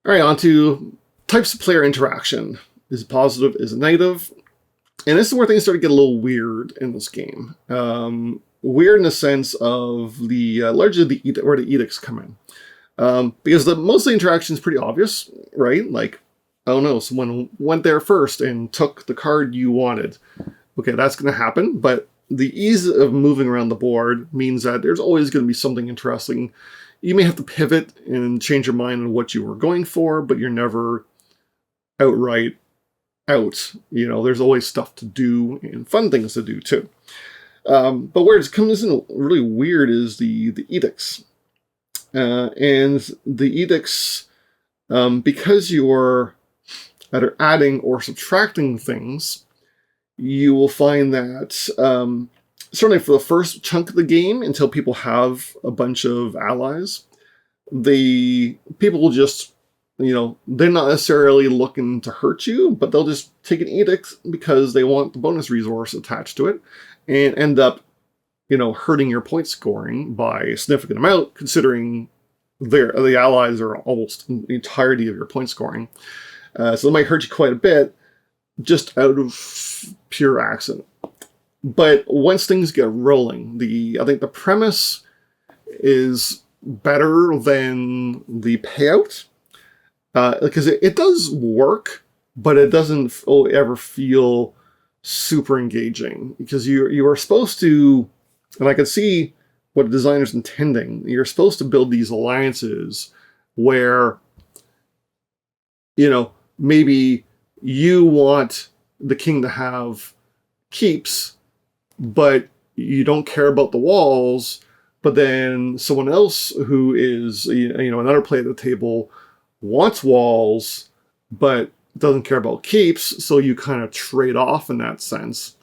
All right, on to types of player interaction. Is it positive? Is it negative? And this is where things start to get a little weird in this game. Weird in the sense of largely where the edicts come in. Because most of the interaction is pretty obvious, right? Like, oh no, someone went there first and took the card you wanted. Okay, that's going to happen, but the ease of moving around the board means that there's always going to be something interesting. You may have to pivot and change your mind on what you were going for, but you're never outright out. You know, there's always stuff to do and fun things to do too. But where it comes in really weird is the edicts. And the edicts, because you're either adding or subtracting things, you will find that certainly for the first chunk of the game, until people have a bunch of allies, the people will just, you know, they're not necessarily looking to hurt you, but they'll just take an edict because they want the bonus resource attached to it and end up, you know, hurting your point scoring by a significant amount, considering the allies are almost the entirety of your point scoring. So they might hurt you quite a bit just out of pure accident. But once things get rolling, I think the premise is better than the payout, because it does work, but it doesn't ever feel super engaging, because you are supposed to, and I can see what the designer's intending. You're supposed to build these alliances where, you know, maybe you want the king to have keeps, but you don't care about the walls, but then someone else who is, you know, another player at the table wants walls, but doesn't care about keeps, so you kind of trade off in that sense.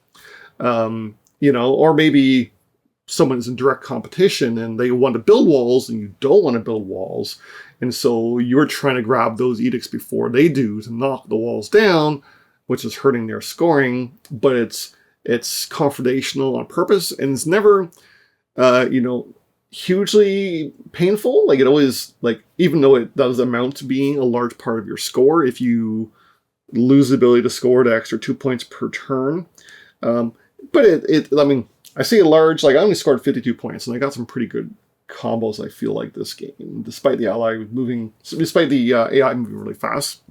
You know, or maybe someone's in direct competition and they want to build walls and you don't want to build walls, and so you're trying to grab those edicts before they do to knock the walls down, which is hurting their scoring, but it's confrontational on purpose, and it's never, you know, hugely painful. Like, it always, like, even though it does amount to being a large part of your score, if you lose the ability to score the extra 2 points per turn. But I mean, I say large, like, I only scored 52 points, and I got some pretty good combos, I feel like, this game, despite the AI moving really fast.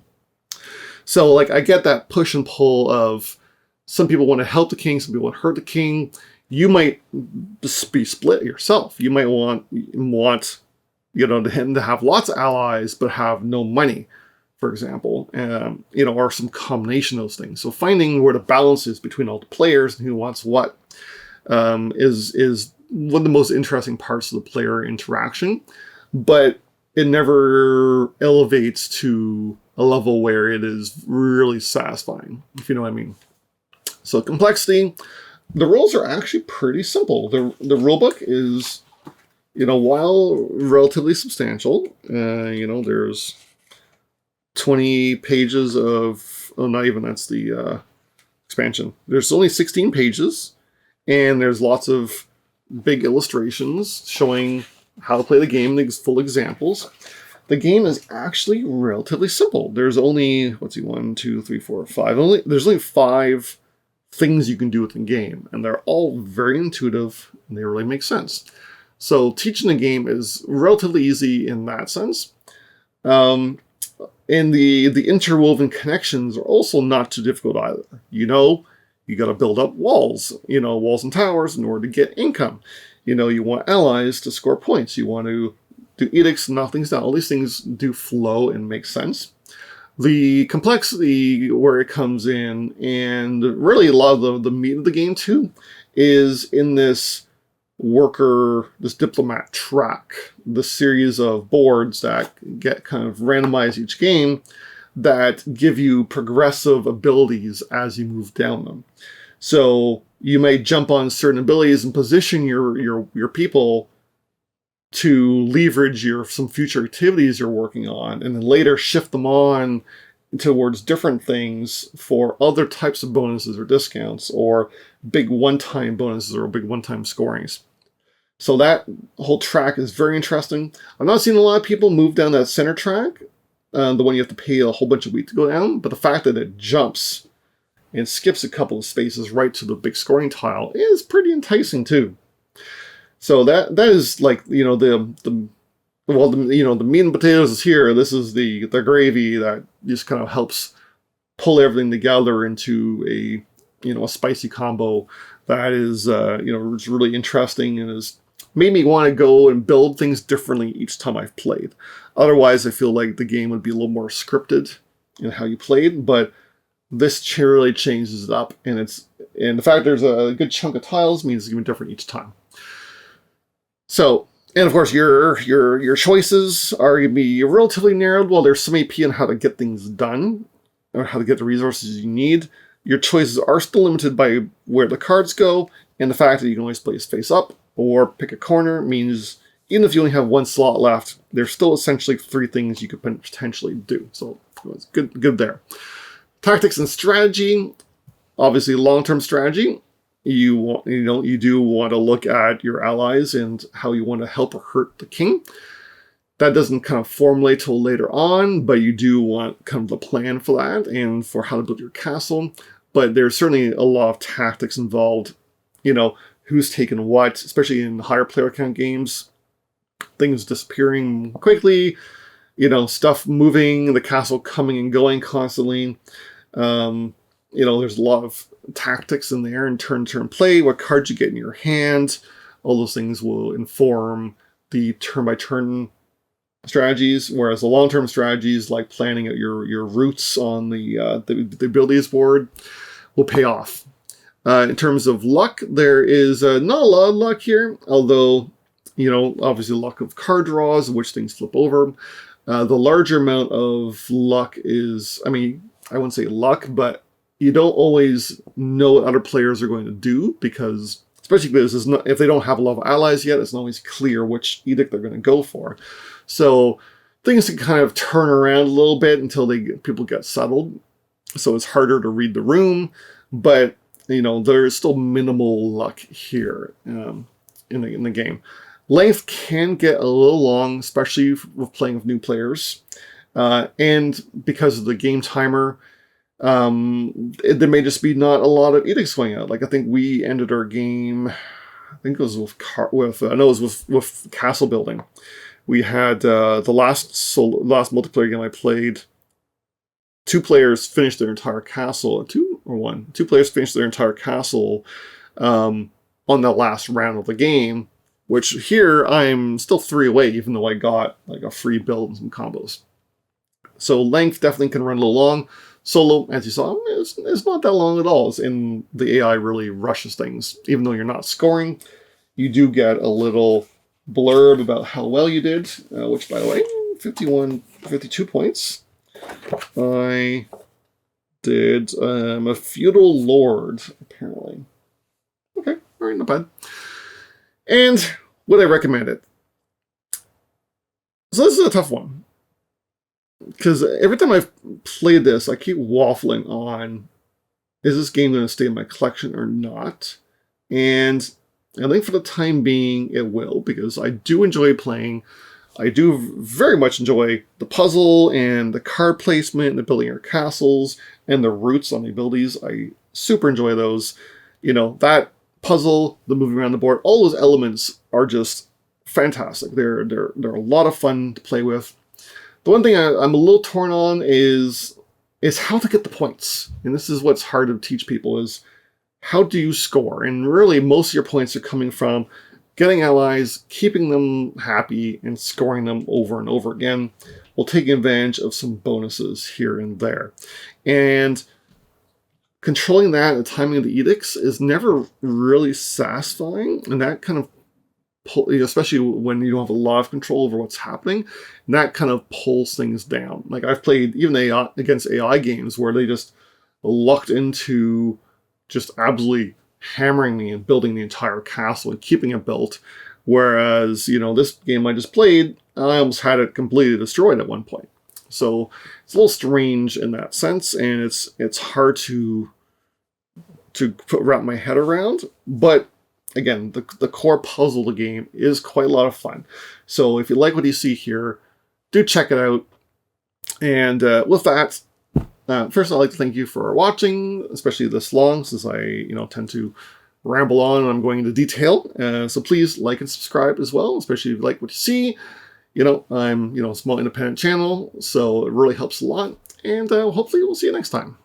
So, like, I get that push and pull of some people want to help the king, some people want to hurt the king. You might be split yourself. You might want you know, him to have lots of allies but have no money, for example, you know, or some combination of those things. So finding where the balance is between all the players and who wants what is one of the most interesting parts of the player interaction, but it never elevates to a level where it is really satisfying, if you know what I mean. So complexity, the rules are actually pretty simple. The rulebook is, you know, while relatively substantial, you know, there's 20 pages of, oh, not even, that's the expansion. There's only 16 pages, and there's lots of big illustrations showing how to play the game, these full examples. The game is actually relatively simple. There's only, there's only 5 things you can do with the game, and they're all very intuitive, and they really make sense. So teaching the game is relatively easy in that sense. And the interwoven connections are also not too difficult either. You know, you got to build up walls, you know, walls and towers in order to get income. You know, you want allies to score points. You want to do edicts and knock things down. All these things do flow and make sense. The complexity where it comes in, and really a lot of the meat of the game too, is in this diplomat track, the series of boards that get kind of randomized each game that give you progressive abilities as you move down them. So you may jump on certain abilities and position your people to leverage some future activities you're working on, and then later shift them on towards different things for other types of bonuses or discounts, or big one-time bonuses or big one-time scorings. So that whole track is very interesting. I've not seen a lot of people move down that center track, the one you have to pay a whole bunch of wheat to go down, but the fact that it jumps and skips a couple of spaces right to the big scoring tile is pretty enticing too. So that is, like, you know, the well, the meat and potatoes is here. This is the gravy that just kind of helps pull everything together into a spicy combo that is is really interesting and has made me want to go and build things differently each time I've played. Otherwise, I feel like the game would be a little more scripted in how you played, but this really changes it up, and the fact there's a good chunk of tiles means it's going to be different each time. So, and of course, your choices are going to be relatively narrowed. While there's some AP on how to get things done, or how to get the resources you need, your choices are still limited by where the cards go, and the fact that you can always place face up or pick a corner means even if you only have one slot left, there's still essentially 3 things you could potentially do. So it's good there. Tactics and strategy, obviously long-term strategy. You do want to look at your allies and how you want to help or hurt the king. That doesn't kind of formulate till later on, but you do want kind of the plan for that and for how to build your castle. But there's certainly a lot of tactics involved. Who's taken what, especially in higher player count games. Things disappearing quickly, stuff moving, the castle coming and going constantly. There's a lot of tactics in there and turn play, what cards you get in your hand. All those things will inform the turn-by-turn strategies, whereas the long-term strategies, like planning out your routes on the abilities board, will pay off. In terms of luck, there is not a lot of luck here, although, obviously luck of card draws, which things flip over. The larger amount of luck is, I wouldn't say luck, but you don't always know what other players are going to do, because, especially because if they don't have a lot of allies yet, it's not always clear which edict they're going to go for. So things can kind of turn around a little bit until people get settled. So it's harder to read the room, but there's still minimal luck here in the game. Length can get a little long, especially with playing with new players. And because of the game timer, there may just be not a lot of edicts going out. Like, I think we ended our game, I think it was with castle building. We had the last multiplayer game I played, 2 players finished their entire castle, 2 players finished their entire castle on the last round of the game, which here I'm still 3 away, even though I got like a free build and some combos. So length definitely can run a little long. Solo, as you saw, it's not that long at all, and the AI really rushes things. Even though you're not scoring, you do get a little blurb about how well you did, which, by the way, 52 points. I did a feudal lord, apparently. Okay, all right, not bad. And would I recommend it? So this is a tough one, because every time I've played this, I keep waffling on, is this game going to stay in my collection or not? And I think for the time being, it will, because I do enjoy playing. I do very much enjoy the puzzle and the card placement and the building your castles and the routes on the abilities. I super enjoy those. That puzzle, the moving around the board, all those elements are just fantastic. They're a lot of fun to play with. The one thing I'm a little torn on is how to get the points. And this is what's hard to teach people, is how do you score? And really, most of your points are coming from getting allies, keeping them happy, and scoring them over and over again, while taking advantage of some bonuses here and there. And controlling that and the timing of the edicts is never really satisfying, and that kind of especially when you don't have a lot of control over what's happening, and that kind of pulls things down. Like, I've played even against AI games where they just lucked into just absolutely hammering me and building the entire castle and keeping it built. Whereas, this game I just played, I almost had it completely destroyed at one point. So it's a little strange in that sense, and it's hard to wrap my head around. But again, the core puzzle of the game is quite a lot of fun. So if you like what you see here, do check it out. And with that, first, I'd like to thank you for watching, especially this long, since I tend to ramble on and I'm going into detail. So please like and subscribe as well, especially if you like what you see. I'm, a small independent channel, so it really helps a lot. And hopefully we'll see you next time.